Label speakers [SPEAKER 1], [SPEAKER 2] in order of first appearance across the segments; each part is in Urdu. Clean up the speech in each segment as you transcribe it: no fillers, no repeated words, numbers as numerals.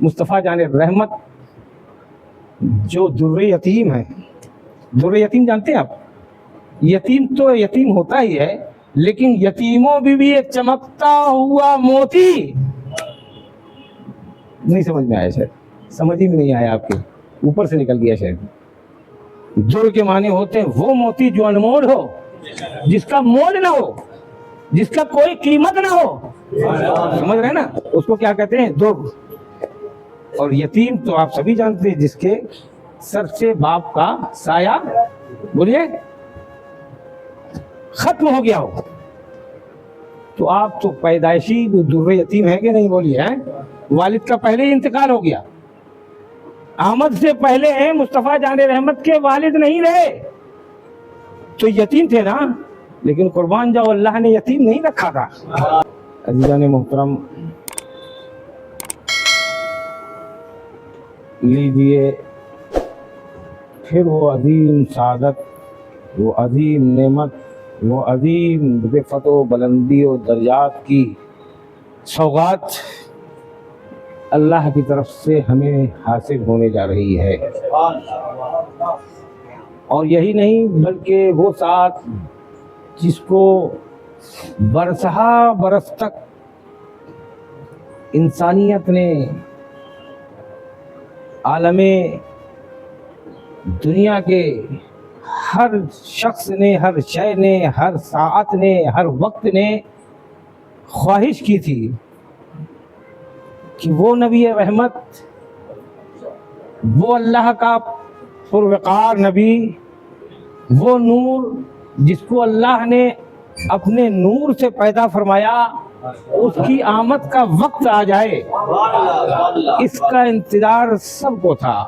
[SPEAKER 1] مصطفیٰ جان رحمت جو در یتیم ہے. در یتیم جانتے ہیں آپ؟ یتیم تو یتیم ہوتا ہی ہے، لیکن یتیموں بھی ایک چمکتا ہوا موتی. نہیں سمجھ میں آیا شاید، سمجھ ہی میں نہیں آیا آپ کے، اوپر سے نکل گیا شاید. در کے معنی ہوتے ہیں وہ موتی جو انمول ہو، جس کا مول نہ ہو، جس کا کوئی قیمت نہ ہو. سمجھ رہے ہیں نا؟ اس کو کیا کہتے ہیں؟ در. اور یتیم تو آپ سبھی جانتے ہیں، جس کے سر سے باپ کا سایہ بولیے ختم ہو گیا ہو. تو آپ تو پیدائشی در یتیم ہیں کہ نہیں بولیے ہیں؟ والد کا پہلے ہی انتقال ہو گیا. آمد سے پہلے ہیں مصطفیٰ جان رحمت کے والد نہیں رہے تو یتیم تھے نا، لیکن قربان جاؤ اللہ نے یتیم نہیں رکھا تھا. عزیزان محترم، لیجیے پھر وہ عظیم سعادت، وہ عظیم نعمت، وہ عظیم رفعت و بلندی و درجات کی سوغات اللہ کی طرف سے ہمیں حاصل ہونے جا رہی ہے. اور یہی نہیں بلکہ وہ ساتھ جس کو برسہ برس تک انسانیت نے، عالم دنیا کے ہر شخص نے، ہر شے نے، ہر ساعت نے، ہر وقت نے خواہش کی تھی کہ وہ نبی رحمت، وہ اللہ کا پروقار نبی، وہ نور جس کو اللہ نے اپنے نور سے پیدا فرمایا، اس کی آمد کا وقت آ جائے، اس کا انتظار سب کو تھا.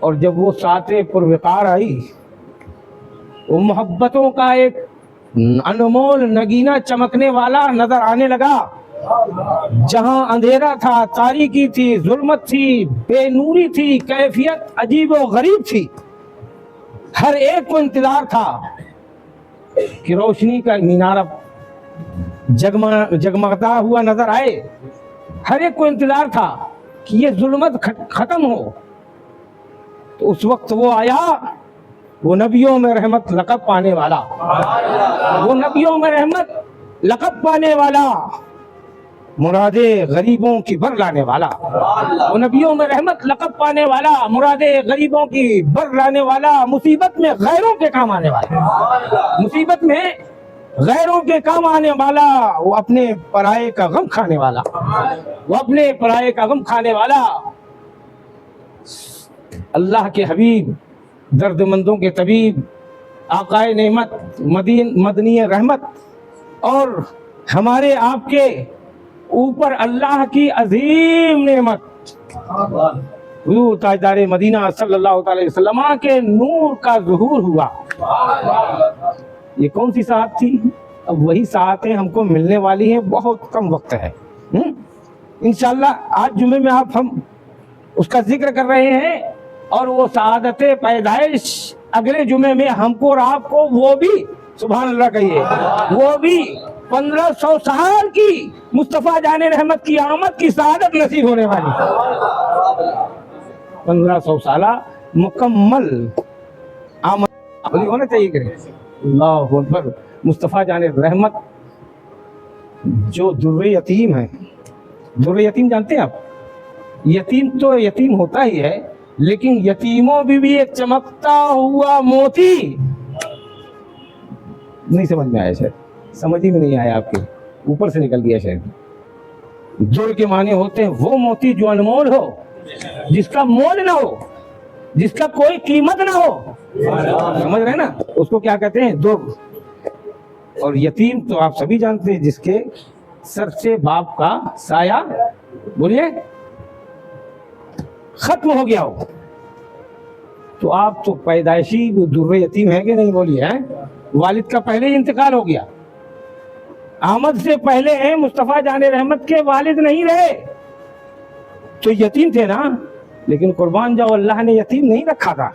[SPEAKER 1] اور جب وہ ساعت پروقار آئی، وہ محبتوں کا ایک انمول نگینہ چمکنے والا نظر آنے لگا. جہاں اندھیرا تھا، تاریکی تھی، ظلمت تھی، بے نوری تھی، کیفیت عجیب و غریب تھی، ہر ایک کو انتظار تھا کہ روشنی کا مینارہ جگمگتا ہوا نظر آئے. ہر ایک کو انتظار تھا کہ یہ ظلمت ختم ہو. تو اس وقت وہ آیا، وہ نبیوں میں رحمت لقب پانے والا، وہ نبیوں میں رحمت لقب پانے والا، مرادے غریبوں کی بر لانے والا، وہ نبیوں میں رحمت لقب پانے والا، مرادے غریبوں کی بر لانے والا، مصیبت میں غیروں کے کام آنے والا، مصیبت میں غیروں کے کام آنے والا، وہ اپنے پرائے کا غم کھانے والا، وہ اپنے پرائے کا غم کھانے والا، اللہ کے حبیب، درد مندوں کے طبیب، آقائے نعمت، مدنی رحمت، اور ہمارے آپ کے اوپر اللہ کی عظیم نعمت حضور تاجدار مدینہ صلی اللہ علیہ وسلم کے نور کا ظہور ہوا. یہ کون سی ساعت تھی؟ اب وہی ساعتیں ہم کو ملنے والی ہیں، بہت کم وقت ہے. انشاءاللہ آج جمعے میں ہم اس کا ذکر کر رہے ہیں، اور وہ سعادت پیدائش اگلے جمعے میں ہم کو اور آپ کو، وہ بھی سبحان اللہ کہیے، وہ بھی 1500 سال کی مصطفیٰ جان رحمت کی آمد کی سعادت نصیب ہونے والی. 1500 سالہ مکمل آمد ہونا چاہیے کہ اللہ اکبر. مصطفیٰ جان رحمت جو در یتیم ہے. در یتیم جانتے ہیں آپ؟ یتیم تو یتیم ہوتا ہی ہے، لیکن یتیموں بھی ایک چمکتا ہوا موتی. نہیں سمجھ میں آیا شاید، سمجھ ہی میں نہیں آیا آپ کے، اوپر سے نکل گیا شاید. در کے معنی ہوتے ہیں وہ موتی جو انمول ہو، جس کا مول نہ ہو، جس کا کوئی قیمت نہ ہو. سمجھ رہے ہیں نا؟ اس کو کیا کہتے ہیں؟ در. اور یتیم تو آپ سبھی جانتے ہیں، جس کے سر سے باپ کا سایہ بولیے ختم ہو گیا ہو. تو آپ تو پیدائشی در یتیم ہیں کہ نہیں بولیے ہیں؟ والد کا پہلے ہی انتقال ہو گیا. آمد سے پہلے ہیں مصطفیٰ جان رحمت کے والد نہیں رہے تو یتیم تھے نا، لیکن قربان جاؤ اللہ نے یتیم نہیں رکھا تھا.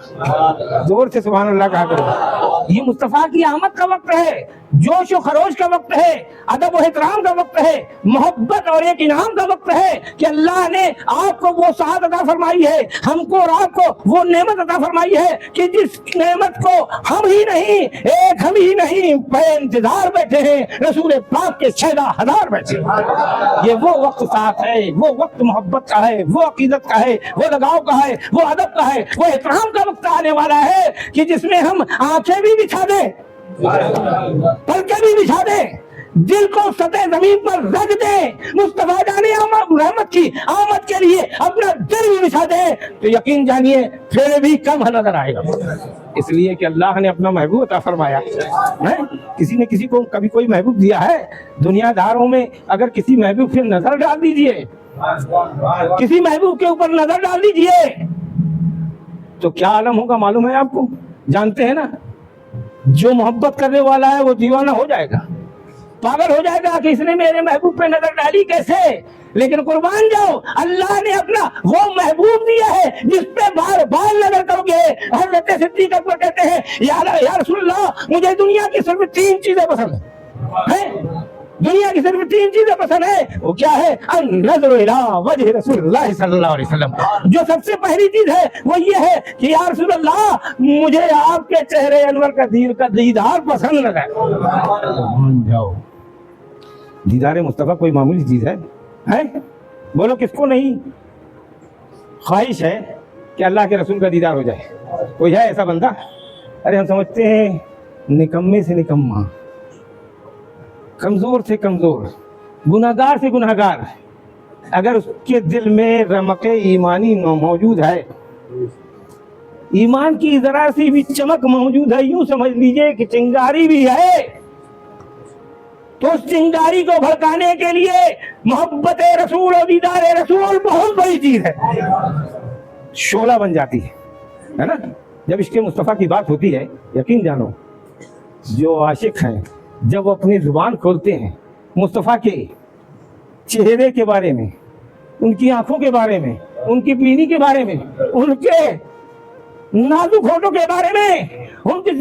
[SPEAKER 1] زور سے سبحان اللہ کہا کرو. یہ مصطفیٰ کی آمد کا وقت ہے، جوش و خروش کا وقت ہے، ادب و احترام کا وقت ہے، محبت اور ایک انعام کا وقت ہے کہ اللہ نے آپ کو وہ سعادت عطا فرمائی ہے، ہم کو اور آپ کو وہ نعمت عطا فرمائی ہے کہ جس نعمت کو ہم ہی نہیں بے انتظار بیٹھے ہیں، رسول پاک کے 6,000 بیٹھے ہیں۔ یہ وہ وقت ساتھ ہے، وہ وقت محبت کا ہے، وہ عقیدت کا ہے، وہ لگاؤ کا ہے، وہ ادب کا ہے، وہ احترام کا وقت آنے والا ہے کہ جس میں ہم آنکھیں بھی بچھا دیں، پلکیں بھی بچھا دیں، دل کو سطح زمین پر رکھ دیں، مصطفیٰ جانے رحمت کی آمد کے لیے اپنا دل بھی بچھا دیں، تو یقین جانیے پھر بھی کم نظر آئے گا، اس لیے کہ اللہ نے اپنا محبوب عطا فرمایا ہے۔ کسی نے کسی کو کبھی کوئی محبوب دیا ہے؟ دنیا داروں میں اگر کسی محبوب پہ نظر ڈال دیجئے، کسی محبوب کے اوپر نظر ڈال دیجئے تو کیا عالم ہوگا معلوم ہے آپ کو؟ جانتے ہیں نا، جو محبت کرنے والا ہے وہ دیوانہ ہو جائے گا، پاگل ہو جائے گا کہ اس نے میرے محبوب پہ نظر ڈالی کیسے؟ لیکن قربان جاؤ، اللہ نے اپنا وہ محبوب دیا ہے جس پہ بار بار نظر کرو گے۔ حضرت صدیق اکبر کہتے ہیں یا رسول اللہ، مجھے دنیا کی صرف 3 چیزیں پسند ہیں، دنیا کی صرف 3 چیزیں پسند ہے۔ وہ کیا ہے؟ النظر الی وجہ رسول اللہ صلی اللہ علیہ وسلم۔ جو سب سے پہلی چیز ہے وہ یہ ہے کہ یا رسول اللہ، مجھے آپ کے چہرے انور کا دیدار پسند ہے۔ جاؤ، دیدار مصطفیٰ کوئی معمولی چیز ہے؟ بولو کس کو نہیں خواہش ہے کہ اللہ کے رسول کا دیدار ہو جائے؟ کوئی ہے ایسا بندہ؟ ارے ہم سمجھتے ہیں نکمے سے نکما، کمزور سے کمزور، گناہگار سے گناہگار، اگر اس کے دل میں رمق ایمانی موجود ہے، ایمان کی ذرا سی بھی چمک موجود ہے، یوں سمجھ لیجئے کہ چنگاری بھی ہے، تو اس چنگاری کو بھڑکانے کے لیے محبت رسول اور دیدار رسول بہت بڑی چیز ہے، شعلہ بن جاتی ہے نا۔ جب عشق مصطفیٰ کی بات ہوتی ہے، یقین جانو جو عاشق ہیں جب وہ اپنی زبان کھولتے ہیں مصطفیٰ کے چہرے کے بارے میں، ان کی آنکھوں کے بارے میں، ان کی بینی کے بارے میں، ان کے نازک ہونٹوں کے بارے میں، ان کی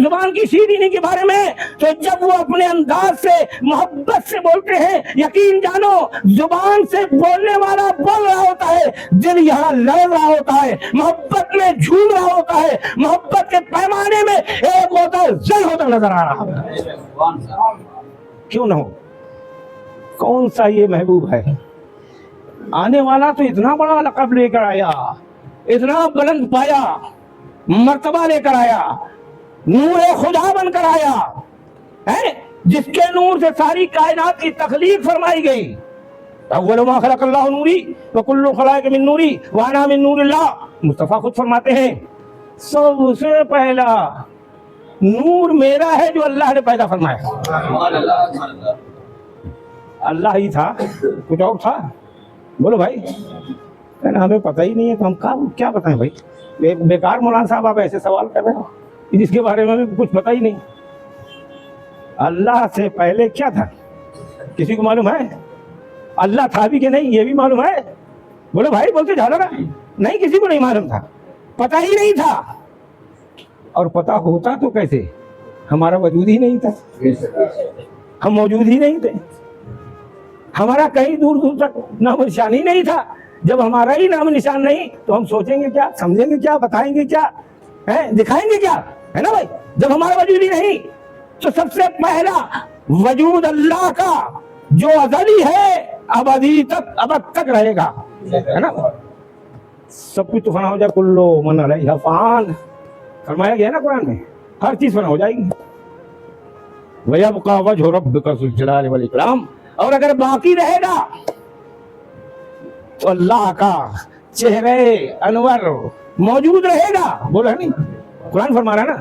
[SPEAKER 1] زبان کی شیرینی کے بارے میں، تو جب وہ اپنے انداز سے محبت سے بولتے ہیں، یقین جانو زبان سے بولنے والا بول رہا ہوتا ہے، دل یہاں لڑ رہا ہوتا ہے، محبت میں جھوم رہا ہوتا ہے، محبت کے پیمانے میں ایک ہوتا ہے زل ہوتا نظر آ رہا ہے۔ کیوں نہ ہو؟ کون سا یہ محبوب ہے؟ آنے والا تو اتنا بڑا لقب لے کر آیا، اتنا بلند پایا مرتبہ لے کر آیا، نور خدا بن کر آیا ہے، جس کے نور سے ساری کائنات کی تخلیق فرمائی گئی۔ اول ما خلق اللہ نوری وکل خلائق من نوری وانا من نور اللہ۔ مصطفیٰ خود فرماتے ہیں سب سے پہلا نور میرا ہے جو اللہ نے پیدا فرمایا۔ اللہ ہی تھا، کچھ اور تھا؟ بولو بھائی، ہمیں پتہ ہی نہیں ہے تو ہم کیا بتائیں بھائی؟ بیکار مولانا صاحب آپ ایسے سوال کر رہے ہو جس کے بارے میں ہمیں کچھ پتہ ہی نہیں۔ اللہ سے پہلے کیا تھا کسی کو معلوم ہے؟ اللہ تھا بھی کہ نہیں یہ بھی معلوم ہے؟ بولو بھائی، بولتے جا رہا نہیں، کسی کو نہیں معلوم تھا، پتہ ہی نہیں تھا۔ اور پتہ ہوتا تو کیسے؟ ہمارا وجود ہی نہیں تھا، ہم موجود ہی نہیں تھے، ہمارا کہیں دور دور تک نام نشان ہی نہیں تھا۔ جب ہمارا ہی نام نشان نہیں تو ہم سوچیں گے کیا، سمجھیں گے کیا، بتائیں گے کیا، دکھائیں گے کیا، ہے نا بھائی؟ جب ہمارا وجود ہی نہیں تو سب سے پہلا وجود اللہ کا جو ازلی ہے ابدی تک، ابد تک رہے گا، ہے نا؟ سب کچھ تو فنا ہو جائے، کلو من علیہ فان فرمایا گیا نا قرآن میں، ہر چیز فنا ہو جائے گی۔ وَيَبْقَى وَجْهُ رَبِّكَ ذُو الْجَلَالِ وَالْإِكْرَامِ، اور اگر باقی رہے گا تو اللہ کا چہرے انور موجود رہے گا۔ بولا نہیں، قرآن فرما رہا نا،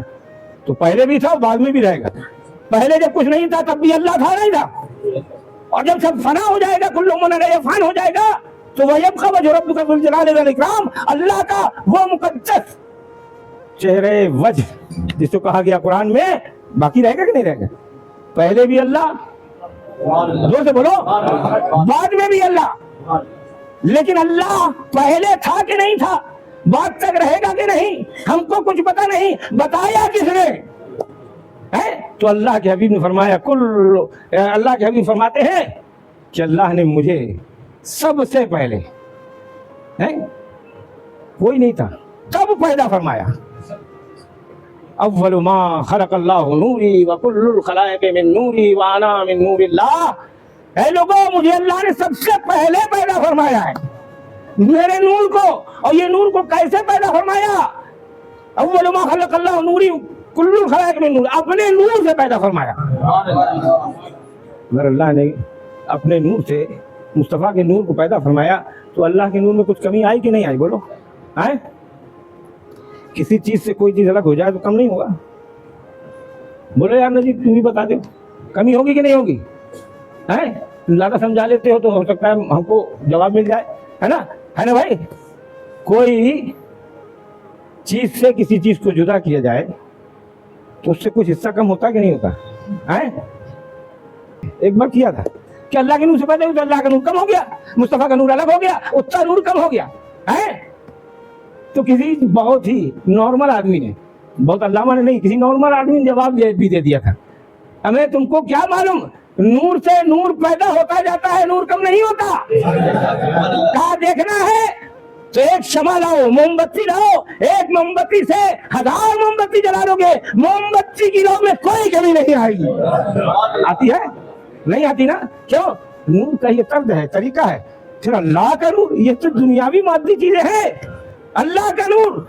[SPEAKER 1] تو پہلے بھی تھا بعد میں بھی رہے گا۔ پہلے جب کچھ نہیں تھا تب بھی اللہ تھا نہیں تھا، اور جب سب فنا ہو جائے گا، کل من علیہ فان ہو جائے گا، تو وَيَبْقَى وَجْهُ رَبِّكَ ذُو الْجَلَالِ وَالْإِكْرَامِ، اللہ کا وہ مقدس چہرے وجہ جس کو کہا گیا قرآن میں، باقی رہے گا کہ نہیں رہے گا؟ پہلے بھی اللہ، زور سے بولو، بعد میں بھی اللہ۔ لیکن اللہ پہلے تھا کہ نہیں تھا، بعد تک رہے گا کہ نہیں، ہم کو کچھ پتہ نہیں، بتایا کس نے؟ ہے؟ تو اللہ کے حبیب نے فرمایا اللہ کے حبیب فرماتے ہیں کہ اللہ نے مجھے سب سے پہلے کوئی نہیں تھا تب پیدا فرمایا. اول ما خلق اللہ نوری وکل الخلائق من نوری وانا من نور اللہ. اے لوگوں مجھے اللہ نے سب سے پہلے پیدا فرمایا ہے میرے نور کو. اور یہ نور کو کیسے پیدا فرمایا؟ اول ما خلق اللہ نوری کل الخلائق من نور, اپنے نور سے پیدا فرمایا. اگر اللہ نے اپنے نور سے مصطفیٰ کے نور کو پیدا فرمایا تو اللہ کے نور میں کچھ کمی آئی کہ نہیں آئی؟ بولو آئے؟ کسی چیز سے کوئی چیز الگ ہو جائے تو کم نہیں ہوگا؟ بولو یار نجیب تم بھی بتا دو کمی ہوگی کہ نہیں ہوگی؟ زیادہ سمجھا لیتے ہو تو ہو سکتا ہے ہم کو جواب مل جائے, ہے نا بھائی؟ کوئی چیز سے کسی چیز کو جدا کیا جائے تو اس سے کچھ حصہ کم ہوتا کہ نہیں ہوتا؟ ایک بار کیا تھا کہ اللہ کے نور سے پیدا ہوئی تو اللہ کا نور کم ہو گیا, مصطفیٰ کا نور الگ ہو گیا, اس کا نور کم ہو گیا. تو کسی بہت ہی نارمل آدمی نے, بہت علامہ نے نہیں, کسی نارمل آدمی نے جواب بھی دے دیا تھا, ہمیں تم کو کیا معلوم نور سے نور پیدا ہوتا جاتا ہے, نور کم نہیں ہوتا. کہاں دیکھنا ہے تو ایک شمع لاؤ, موم بتی لاؤ, ایک موم بتی سے 1000 موم بتی جلا لو گے, موم بتی کی لو میں کوئی کمی نہیں آئے گی. آتی ہے؟ نہیں آتی نا. کیوں؟ نور کا یہ طرز ہے, طریقہ ہے. پھر اللہ کا نور یہ تو دنیاوی مادی چیزیں ہیں. اللہ کا نور,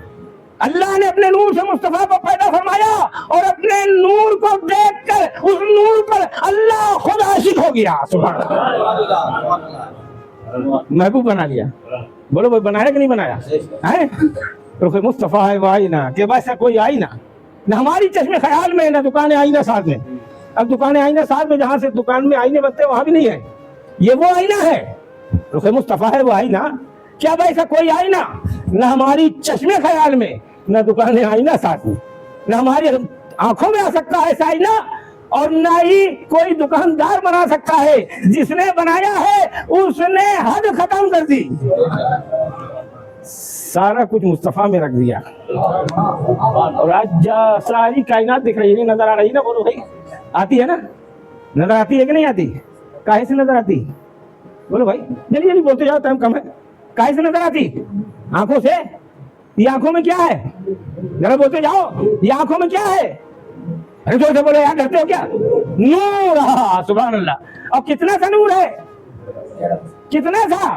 [SPEAKER 1] اللہ نے اپنے نور سے مصطفیٰ کو پیدا فرمایا اور اپنے نور کو دیکھ کر اس نور پر اللہ خود عاشق ہو گیا. سبحان اللہ, محبوب بنا لیا. بولو بھائی بنایا کہ نہیں بنایا؟ رخ مصطفیٰ ہے وہ آئینہ کہ ویسا کوئی آئینہ نہ ہماری چشم خیال میں, نہ دکان آئینہ ساتھ میں. اب دکان آئینہ ساتھ میں, جہاں سے دکان میں آئینے بنتے ہیں وہاں بھی نہیں ہے. یہ وہ آئینہ ہے, رخ مصطفیٰ ہے وہ آئینہ. کیا ویسا کوئی آئینہ نہ ہماری چشم خیال میں, نہ دکان آئینہ ساتھ میں, نہ ہماری آنکھوں میں آ سکتا ہے ایسا آئینہ, اور نہ ہی کوئی دکاندار بنا سکتا ہے. جس نے بنایا ہے اس نے حد ختم کر دی, سارا کچھ مصطفیٰ میں رکھ دیا. اور آج ساری کائنات دکھ رہی ہے, نظر آ رہی ہے نا؟ بولو بھائی آتی ہے نا؟ نظر آتی ہے کہ نہیں آتی؟ کاہے سے نظر آتی؟ بولو بھائی جلدی جلدی بولتے جاؤ, ٹائم کم ہے. کاہے سے نظر آتی؟ آنکھوں سے. یہ آنکھوں میں کیا ہے؟ ذرا بولتے جاؤ, یہ آنکھوں میں کیا ہے؟ ارے جو سے بولے یار, ڈرتے ہو کیا؟ نور. سبحان اللہ. اور کتنا سا نور ہے, کتنا سا,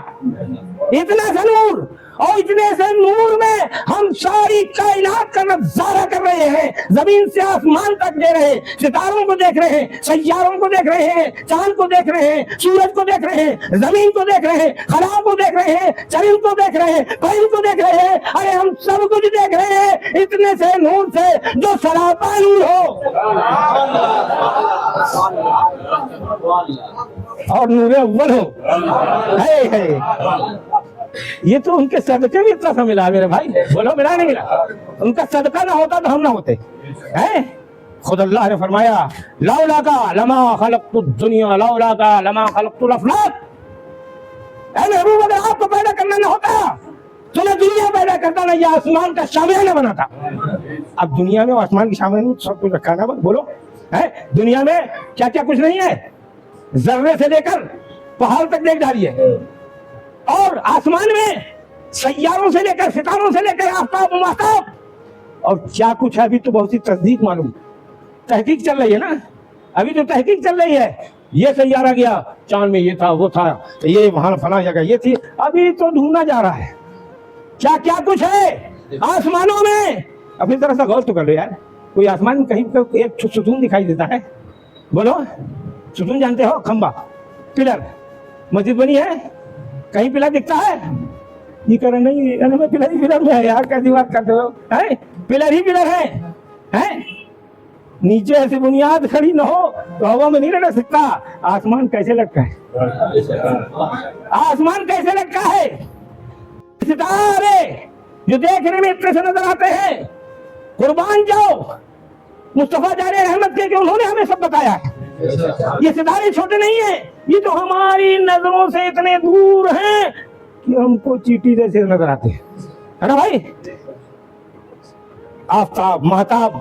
[SPEAKER 1] اتنا سا نور. اور اتنے سے نور میں ہم ساری کائنات کا نظارہ کر رہے ہیں, زمین سے آسمان تک دے رہے ہیں, ستاروں کو دیکھ رہے ہیں, سیاروں کو دیکھ رہے ہیں, چاند کو دیکھ رہے ہیں, سورج کو دیکھ رہے ہیں, زمین کو دیکھ رہے ہیں, خلاؤں کو دیکھ رہے ہیں, چرند کو دیکھ رہے ہیں, پرند کو دیکھ رہے ہیں. ارے ہم سب کچھ دیکھ رہے ہیں اتنے سے نور سے جو سراپا نور ہو, اور نور اول ہو. یہ تو ان کے صدقے بھی اتنا سا ملا میرے بھائی. بولو ملا نہیں ملا؟ ان کا صدقہ نہ ہوتا تو ہم نہ ہوتے. خود اللہ نے فرمایا لولا کا لما خلقت الدنیا لولا کا لما خلقت الافلاک. اے محبوب اگر آپ کو پیدا کرنا نہ ہوتا تو نہ دنیا پیدا کرتا, نہ یہ آسمان کا شامل نہ بناتا. اب دنیا میں آسمان کی شامل سب کچھ رکھا نا. بولو دنیا میں کیا کیا کچھ نہیں ہے, ذرے سے لے کر پہاڑ تک دیکھ ڈالیے, اور آسمان میں سیاروں سے لے کر, ستاروں سے لے کر آفتاب و ماہتاب, اور کیا کچھ ہے. ابھی تو بہت سی تصدیق معلوم, تحقیق چل رہی ہے نا, ابھی تو تحقیق چل رہی ہے. یہ سیارہ گیا چاند میں, یہ تھا وہ تھا, یہ وہاں فلاں جگہ یہ تھی, ابھی تو ڈھونڈا جا رہا ہے کیا کیا کچھ ہے آسمانوں میں. اپنی طرح سے غور تو کر لو یار, کوئی آسمان میں کہیں ایک ستون دکھائی دیتا ہے؟ بولو ستون جانتے ہو, کھمبا, پلر, مسجد بنی ہے, کہیں پلر دکھتا ہے؟ یہ کہہ رہے نہیں پلر ہی پلر میں ہے یار, کیسی بات کرتے ہو, پلر ہی پلر ہے. نیچے ایسی بنیاد کھڑی نہ ہو تو ہوا میں نہیں رہ سکتا. آسمان کیسے لٹکا ہے, آسمان کیسے لٹکا ہے. ستارے جو دیکھنے میں اتنے سے نظر آتے ہیں, قربان جاؤ مصطفیٰ جان رحمت کے کہ انہوں نے ہمیں سب بتایا ہے. یہ ستارے چھوٹے نہیں ہیں, یہ تو ہماری نظروں سے اتنے دور ہیں کہ ہم کو چیٹی جیسے نظر آتے ہیں, ہے نا بھائی. آفتاب, مہتاب,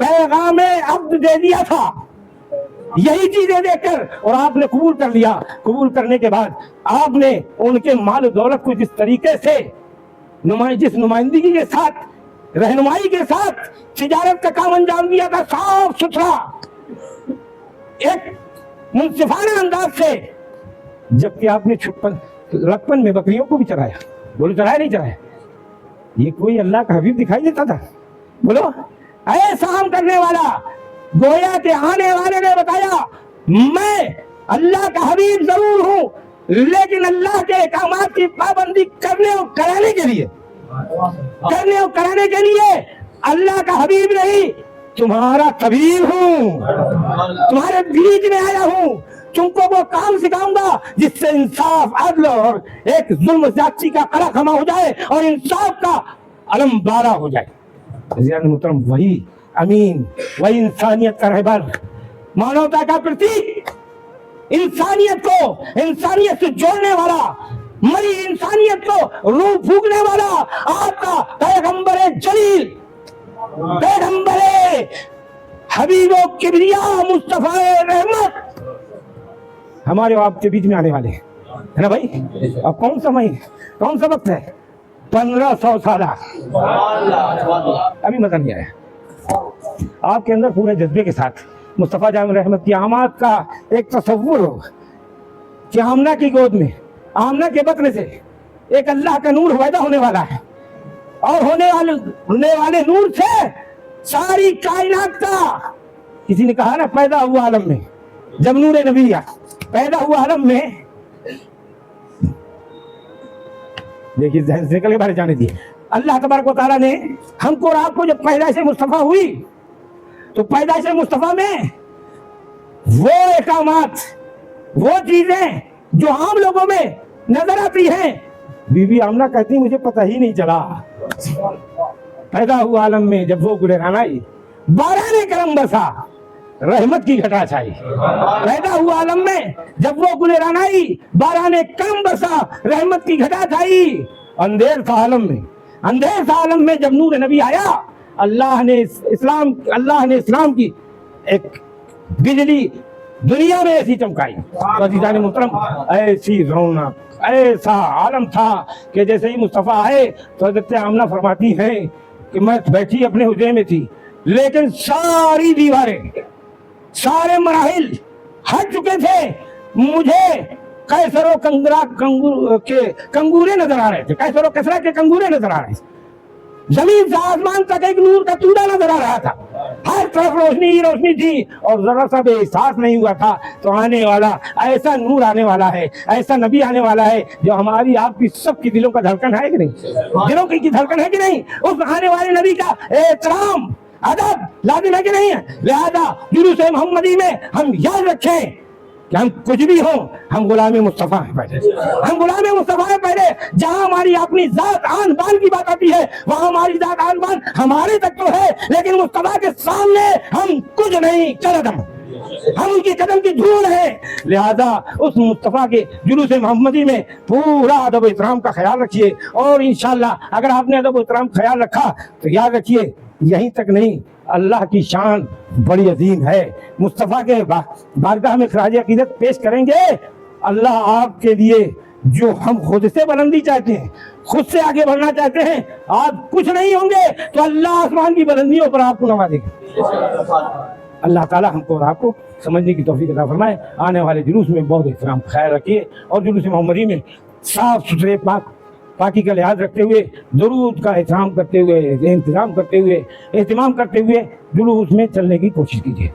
[SPEAKER 1] پیغام عبد دے دیا تھا، یہی چیزیں دیکھ کر، اور آپ نے قبول کر لیا۔ قبول کرنے کے بعد آپ نے ان کے مال و دولت کو جس طریقے سے جس نمائندگی کے ساتھ، رہنمائی کے ساتھ تجارت کا کام انجام دیا تھا، صاف ستھرا ایک منصفانہ انداز سے، جبکہ آپ نے لکپن میں بکریوں کو بھی چرایا۔ بولو چرایا نہیں چرایا؟ یہ کوئی اللہ کا حبیب دکھائی دیتا تھا؟ بولو، ایسا ہم کرنے والا، گویا کہ آنے والے نے بتایا میں اللہ کا حبیب ضرور ہوں، لیکن اللہ کے احکامات کی پابندی کرنے اور کرانے کے لیے اللہ کا حبیب نہیں، تمہارا طبیب ہوں، تمہارے بیچ میں آیا ہوں، تم کو وہ کام سکھاؤں گا جس سے انصاف، عدل اور ایک ظلم زیادتی کا قلع خما ہو جائے اور انصاف کا علم بارہ ہو جائے۔ زیادہ محترم، وہی امین، وہی انسانیت کا رہبر، مانوتا کا پرتیک، انسانیت سے جوڑنے والا، مری انسانیت کو روح پھونکنے والا آپ کا پیغمبر جلیل، پیغمبر حبیب و کبریا مصطفی رحمت ہمارے آپ کے بیچ میں آنے والے ہیں، ہے نا بھائی؟ اب کون سا وقت ہے؟ 1500 سالہ، ابھی مزہ نہیں آیا۔ آپ کے اندر پورے جذبے کے ساتھ مصطفیٰ جامع رحمت کی آماد کا ایک تصور ہو کہ آمنہ کی گود میں، آمنہ کے بطن سے ایک اللہ کا نور پیدا ہونے والا ہے، اور ہونے والے نور سے ساری کائنات کا، کسی نے کہا نا پیدا ہوا عالم میں، جب نور نبی پیدا ہوا عالم میں، دیکھیے ذہن سے نکل کے باہر جانے دیے، اللہ تبارک و تعالیٰ نے ہم کو اور آپ کو جب پیدائش مصطفیٰ ہوئی تو پیدائش مصطفیٰ میں وہ احکامات، وہ چیزیں جو عام لوگوں میں نظر آتی ہیں، بی بی آمنہ کہتی مجھے پتہ ہی نہیں چلا، پیدا ہوا عالم میں جب وہ گلران آئی، باران کرم بسا، رحمت کی گھٹا چھائی۔ پیدا ہوا عالم میں جب وہ گلران آئی، باران کرم بسا، رحمت کی گھٹا چھائی۔ اندھیر تھا عالم میں جب نور نبی آیا، اللہ نے اسلام کی ایک بجلی دنیا میں ایسی چمکائی، عزیزان محترم، ایسی رونق، ایسا عالم تھا کہ جیسے ہی مصطفیٰ آئے تو حضرت آمنہ فرماتی ہیں کہ میں بیٹھی اپنے حجرے میں تھی، لیکن ساری دیواریں، سارے مراحل ہٹ چکے تھے، مجھے قیصر و کنگورے نظر آ رہے تھے، قیصر و کسریٰ کے کنگورے نظر آ رہے تھے، زمین سے آسمان تک ایک نور کا توڑا نظر آ رہا تھا، ہر طرف روشنی ہی روشنی تھی، اور ذرا سا بھی احساس نہیں ہوا تھا تو آنے والا ایسا نور آنے والا ہے، ایسا نبی آنے والا ہے جو ہماری آپ کی سب کی دلوں کا دھڑکن ہے کہ نہیں؟ دلوں کی دھڑکن ہے کہ نہیں؟ اس آنے والے نبی کا احترام، ادب لازم ہے کہ نہیں ہے؟ لہذا جلوس محمدی میں ہم یاد رکھیں کہ ہم کچھ بھی ہوں، ہم غلام مصطفیٰ ہیں پہلے، ہم غلام مصطفیٰ ہیں پہلے۔ جہاں ہماری اپنی ذات آن بان کی بات آتی ہے، وہاں ہماری ذات آن بان ہمارے تک تو ہے، لیکن مصطفیٰ کے سامنے ہم کچھ نہیں، قدم، ہم ان کی قدم کی دھول ہیں۔ لہذا اس مصطفیٰ کے جلوس محمدی میں پورا ادب و احترام کا خیال رکھیے، اور انشاءاللہ اگر آپ نے ادب و احترام خیال رکھا تو یاد رکھیے یہیں تک نہیں، اللہ کی شان بڑی عظیم ہے۔ مصطفیٰ کے بارگاہ میں خراج عقیدت پیش کریں گے، اللہ آپ کے لیے جو ہم خود سے بلندی چاہتے ہیں، خود سے آگے بڑھنا چاہتے ہیں، آپ کچھ نہیں ہوں گے تو اللہ آسمان کی بلندیوں پر آپ کو نوازے گا۔ اللہ تعالیٰ ہم کو اور آپ کو سمجھنے کی توفیق عطا فرمائے۔ آنے والے جلوس میں بہت احترام خیال رکھیے، اور جلوس محمدی میں صاف ستھرے پاکی کا لحاظ رکھتے ہوئے، درود کا احترام کرتے ہوئے، اہتمام کرتے ہوئے جلوس میں چلنے کی کوشش کیجیے۔